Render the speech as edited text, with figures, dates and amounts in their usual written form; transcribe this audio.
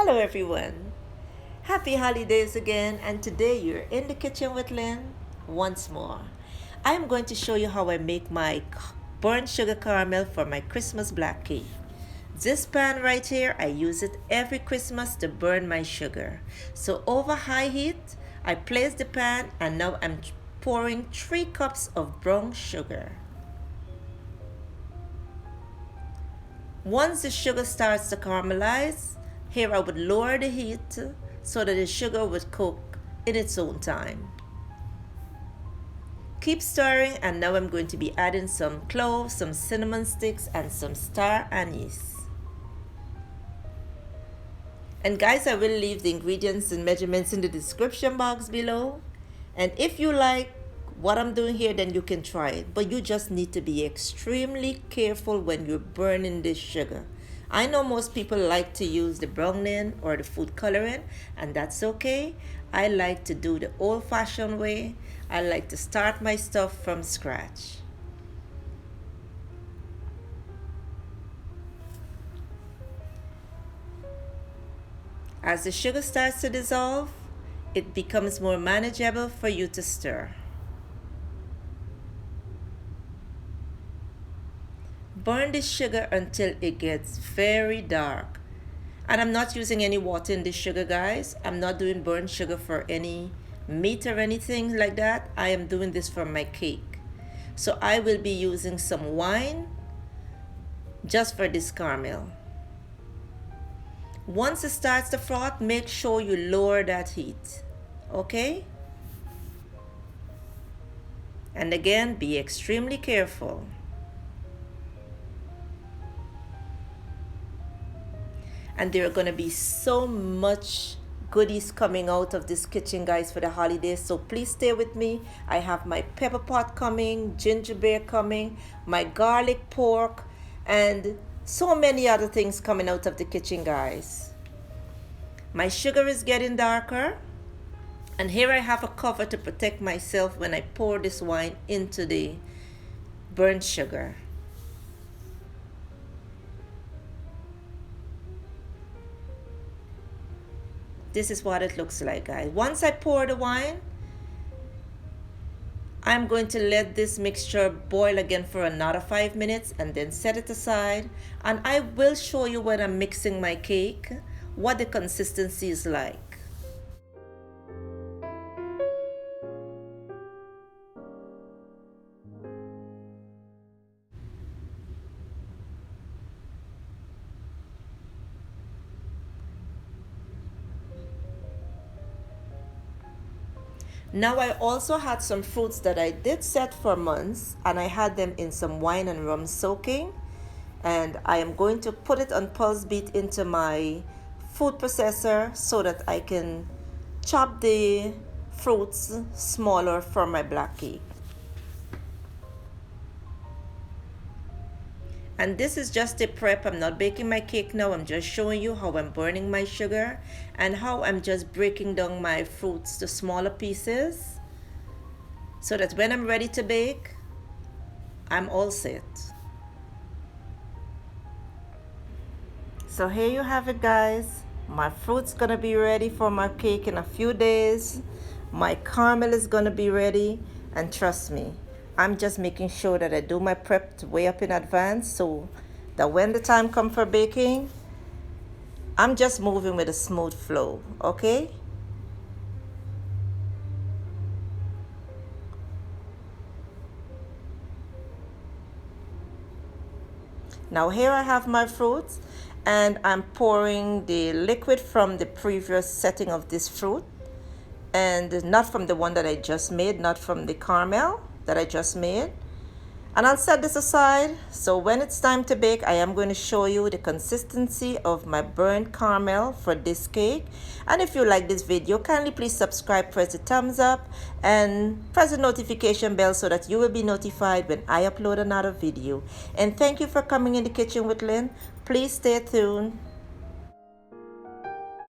Hello everyone. Happy holidays again, and today you're in the kitchen with Lynn once more. I'm going to show you how I make my burnt sugar caramel for my Christmas black cake. This pan right here, I use it every Christmas to burn my sugar. So over high heat, I place the pan and now I'm pouring 3 cups of brown sugar. Once the sugar starts to caramelize, here I would lower the heat so that the sugar would cook in its own time. Keep stirring, and now I'm going to be adding some cloves, some cinnamon sticks, and some star anise. And guys, I will leave the ingredients and measurements in the description box below. And if you like what I'm doing here, then you can try it. But you just need to be extremely careful when you're burning this sugar. I know most people like to use the browning or the food coloring, and that's okay. I like to do the old-fashioned way. I like to start my stuff from scratch. As the sugar starts to dissolve, it becomes more manageable for you to stir. Burn the sugar until it gets very dark. And I'm not using any water in this sugar, guys. I'm not doing burnt sugar for any meat or anything like that. I am doing this for my cake. So I will be using some wine just for this caramel. Once it starts to froth, make sure you lower that heat. Okay? And again, be extremely careful. And there are going to be so much goodies coming out of this kitchen, guys, for the holidays. So please stay with me. I have my pepper pot coming, ginger beer coming, my garlic pork, and so many other things coming out of the kitchen, guys. My sugar is getting darker. And here I have a cover to protect myself when I pour this wine into the burnt sugar. This is what it looks like, guys. Once I pour the wine, I'm going to let this mixture boil again for another 5 minutes and then set it aside. And I will show you when I'm mixing my cake what the consistency is like. Now I also had some fruits that I did set for months, and I had them in some wine and rum soaking, and I am going to put it on pulse beat into my food processor so that I can chop the fruits smaller for my black cake. And this is just a prep. I'm not baking my cake now. I'm just showing you how I'm burning my sugar and how I'm just breaking down my fruits to smaller pieces so that when I'm ready to bake, I'm all set. So here you have it, guys. My fruit's gonna be ready for my cake in a few days. My caramel is gonna be ready, and trust me, I'm just making sure that I do my prep way up in advance so that when the time comes for baking, I'm just moving with a smooth flow, okay? Now here I have my fruits, and I'm pouring the liquid from the previous setting of this fruit, and not from the one that I just made, not from the caramel that I just made. And I'll set this aside, so when it's time to bake, I am going to show you the consistency of my burnt caramel for this cake. And if you like this video, kindly please subscribe, press the thumbs up, and press the notification bell so that you will be notified when I upload another video. And thank you for coming in the kitchen with Lynn. Please stay tuned.